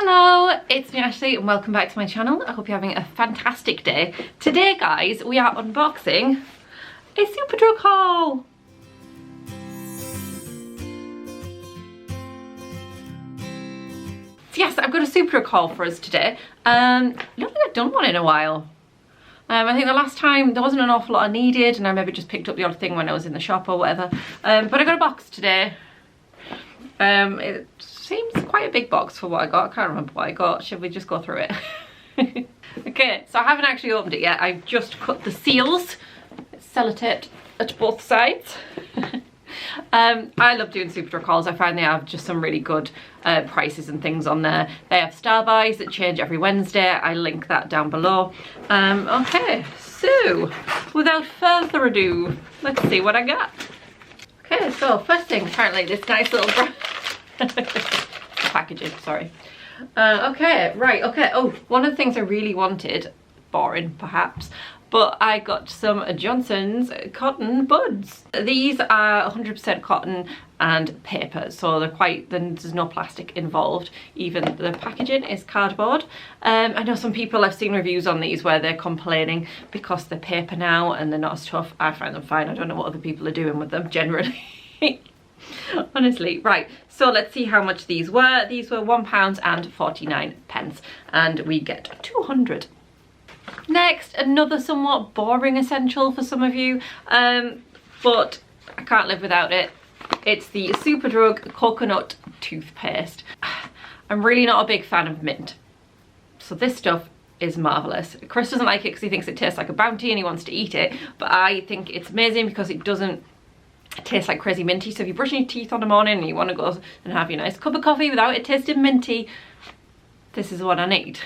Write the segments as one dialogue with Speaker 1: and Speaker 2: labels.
Speaker 1: Hello, it's me Ashley and welcome back to my channel. I hope you're having a fantastic day. Today guys, we are unboxing a Superdrug haul. So yes, I've got a Superdrug haul for us today. I don't think I've done one in a while. I think the last time there wasn't an awful lot I needed and I maybe just picked up the odd thing when I was in the shop or whatever. But I got a box today. It seems quite a big box for what I got. I can't remember what I got. Should we just go through it? Okay, so I haven't actually opened it yet. I've just cut the seals. It's sellotaped at both sides. I love doing Superdrug hauls. I find they have just some really good prices and things on there. They have star buys that change every Wednesday. I link that down below. Okay, so without further ado, let's see what I got. Okay, so first thing, apparently this nice little packaging, sorry. Okay, right, okay. Oh, one of the things I really wanted, boring perhaps, but I got some Johnson's cotton buds. These are 100% cotton and paper, so they're quite, there's no plastic involved. Even the packaging is cardboard. I know some people, I've seen reviews on these where they're complaining because they're paper now and they're not as tough. I find them fine. I don't know what other people are doing with them generally. Honestly. Right, so let's see how much these were. These were £1.49 and we get 200. Next, another somewhat boring essential for some of you, but I can't live without it. It's the Superdrug coconut toothpaste. I'm really not a big fan of mint, so this stuff is marvellous. Chris doesn't like it because he thinks it tastes like a Bounty and he wants to eat it, but I think it's amazing because it doesn't taste like crazy minty. So if you're brushing your teeth on the morning and you want to go and have your nice cup of coffee without it tasting minty, this is what I need.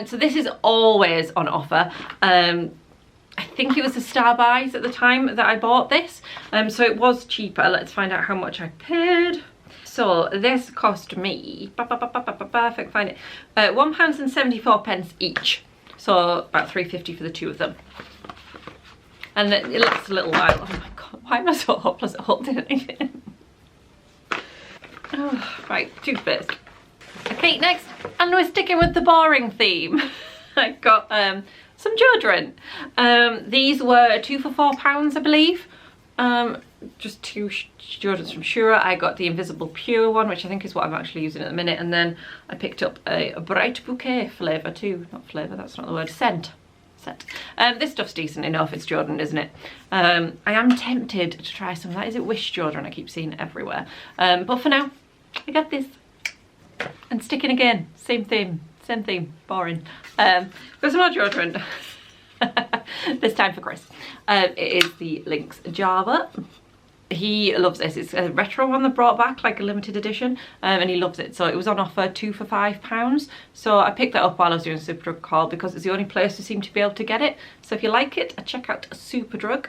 Speaker 1: So this is always on offer. I think it was the star buys at the time that I bought this, so it was cheaper. Let's find out how much I paid. So this cost me, if I can find it, £1.74 each, so about £3.50 for the two of them. And it lasts a little while. Oh my god, why am I so hopeless at holding anything? Oh, right, toothpaste. Okay, next, and we're sticking with the boring theme. I got some deodorant. These were 2 for £4, I believe. Just two deodorants from Sure. I got the Invisible Pure one, which I think is what I'm actually using at the minute, and then I picked up a Bright Bouquet flavour too. Not flavour, that's not the word. Scent. This stuff's decent enough. It's deodorant, isn't it? I am tempted to try some of that. Is it Wish deodorant? I keep seeing it everywhere. But for now, I got this. And sticking again, same theme, boring. Got some more deodorant. This time for Chris. It is the Lynx Java. He loves this. It's a retro one that brought back, like a limited edition, and he loves it. So it was on offer 2 for £5. So I picked that up while I was doing a Superdrug haul because it's the only place to seem to be able to get it. So if you like it, check out Superdrug.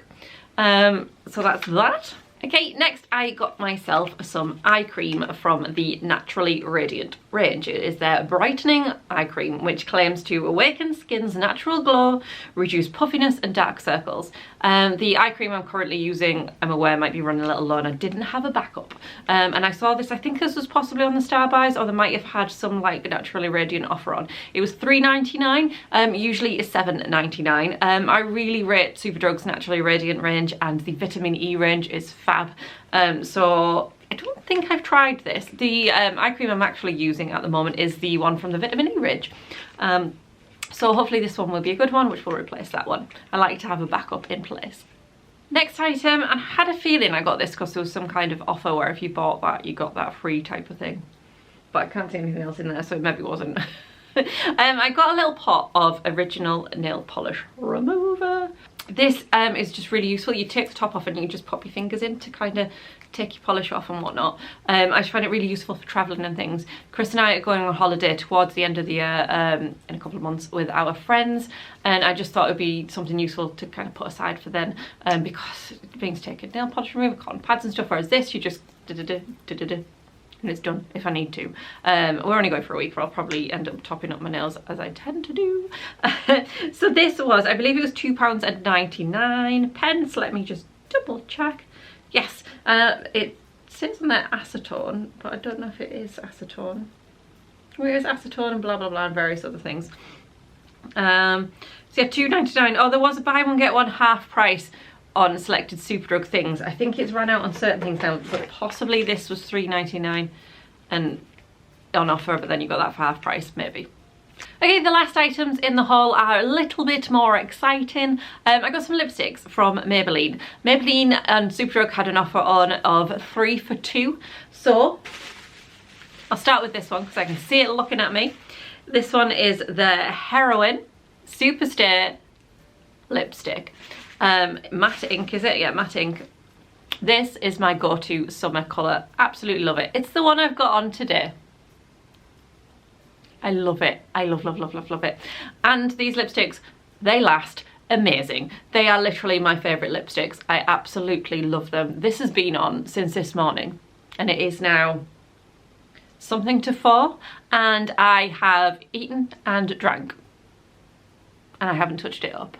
Speaker 1: So that's that. Okay, next I got myself some eye cream from the Naturally Radiant range. It is their Brightening eye cream, which claims to awaken skin's natural glow, reduce puffiness and dark circles. The eye cream I'm currently using, I'm aware, might be running a little low and I didn't have a backup. And I saw this, I think this was possibly on the star buys, or they might have had some like Naturally Radiant offer on. It was £3.99, usually it's £7.99. I really rate Superdrug's Naturally Radiant range, and the Vitamin E range is fab. So I don't think I've tried this. The eye cream I'm actually using at the moment is the one from the Vitamin E range. So hopefully this one will be a good one, which will replace that one. I like to have a backup in place. Next item, I had a feeling I got this because there was some kind of offer where if you bought that, you got that free type of thing. But I can't see anything else in there, so it maybe wasn't. I got a little pot of original nail polish remover. This is just really useful. You take the top off and you just pop your fingers in to kind of take your polish off and whatnot. I just find it really useful for travelling and things. Chris and I are going on holiday towards the end of the year in a couple of months with our friends, and I just thought it would be something useful to kind of put aside for then, because it means taking nail polish remover, cotton pads and stuff, whereas this you just and it's done if I need to. We're only going for a week, but I'll probably end up topping up my nails as I tend to do. So this was, I believe it was £2.99. Let me just double check. Yes, it says on there acetone, but I don't know if it is acetone. Where's acetone and blah blah blah and various other things. So yeah, £2.99. Oh, there was a buy one get one half price on selected Superdrug things. I think it's run out on certain things now, but possibly this was £3.99 and on offer, but then you got that for half price, maybe. Okay, the last items in the haul are a little bit more exciting. I got some lipsticks from Maybelline. Maybelline and Superdrug had an offer on of 3 for 2. So I'll start with this one because I can see it looking at me. This one is the Heroine Superstay lipstick. Matte ink, is it? Yeah, matte ink. This is my go-to summer colour. Absolutely love it. It's the one I've got on today. I love it. I love, love, love, love, love it. And these lipsticks, they last amazing. They are literally my favourite lipsticks. I absolutely love them. This has been on since this morning and it is now something to 4 and I have eaten and drank and I haven't touched it up.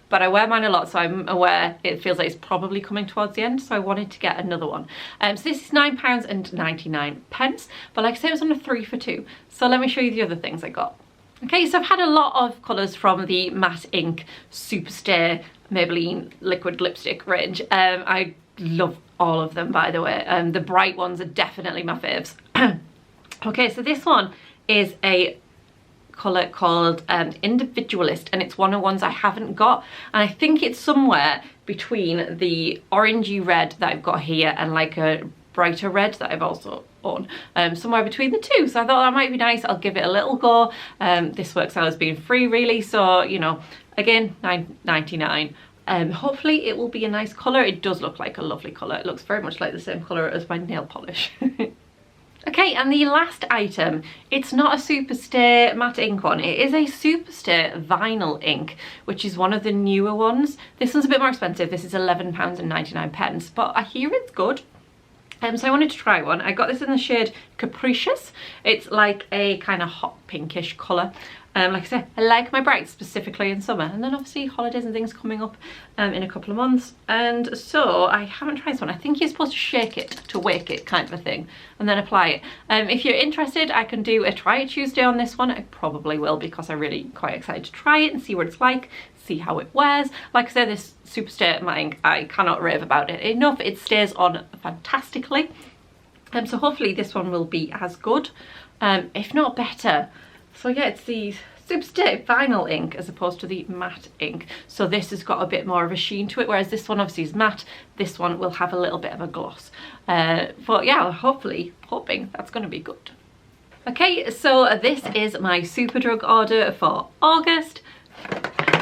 Speaker 1: But I wear mine a lot, so I'm aware it feels like it's probably coming towards the end, so I wanted to get another one. So this is £9.99, but like I said, it was on a 3 for 2. So let me show you the other things I got. Okay, so I've had a lot of colours from the Matte Ink Superstay Maybelline liquid lipstick range. I love all of them, by the way. The bright ones are definitely my faves. Okay, so this one is a colour called Individualist, and it's one of the ones I haven't got, and I think it's somewhere between the orangey red that I've got here and like a brighter red that I've also on, somewhere between the two. So I thought that might be nice. I'll give it a little go. This works out as being free really, so you know, again, £9.99. Hopefully it will be a nice colour. It does look like a lovely colour. It looks very much like the same colour as my nail polish. Okay, and the last item, it's not a Superstay matte ink one, it is a Superstay vinyl ink, which is one of the newer ones. This one's a bit more expensive, this is £11.99, but I hear it's good. So I wanted to try one. I got this in the shade Capricious. It's like a kind of hot pinkish colour. Like I said, I like my brights specifically in summer, and then obviously holidays and things coming up in a couple of months, and so I haven't tried this one. I think you're supposed to shake it to wake it, kind of a thing, and then apply it. If you're interested, I can do a try it Tuesday on this one. I probably will, because I'm really quite excited to try it and see what it's like, see how it wears. Like I said, this Superstay matte ink, I cannot rave about it enough. It stays on fantastically, so hopefully this one will be as good, if not better. So yeah, it's the Superstay vinyl ink as opposed to the matte ink. So this has got a bit more of a sheen to it, whereas this one obviously is matte. This one will have a little bit of a gloss. But yeah, hoping that's going to be good. Okay, so this is my Superdrug order for August.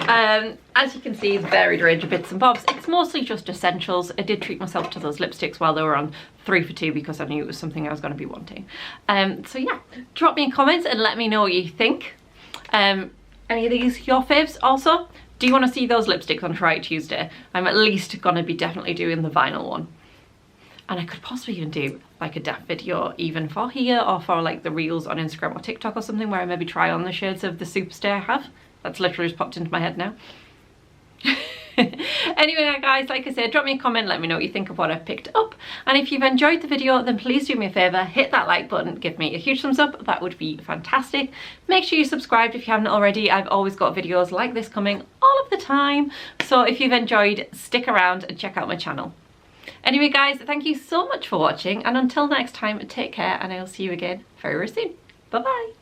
Speaker 1: As you can see, varied range of bits and bobs. It's mostly just essentials. I did treat myself to those lipsticks while they were on 3 for 2 because I knew it was something I was going to be wanting. So yeah, drop me a comment and let me know what you think. Any of these your faves also? Do you want to see those lipsticks on Try It Tuesday? I'm at least going to be definitely doing the vinyl one. And I could possibly even do like a DAF video even for here, or for like the reels on Instagram or TikTok or something, where I maybe try on the shades of the Superstay I have. That's literally just popped into my head now. Anyway guys, like I said, drop me a comment, let me know what you think of what I've picked up, and if you've enjoyed the video then please do me a favour, hit that like button, give me a huge thumbs up, that would be fantastic. Make sure you subscribe if you haven't already. I've always got videos like this coming all of the time, so if you've enjoyed, stick around and check out my channel. Anyway guys, thank you so much for watching, and until next time, take care, and I'll see you again very, very soon. Bye bye.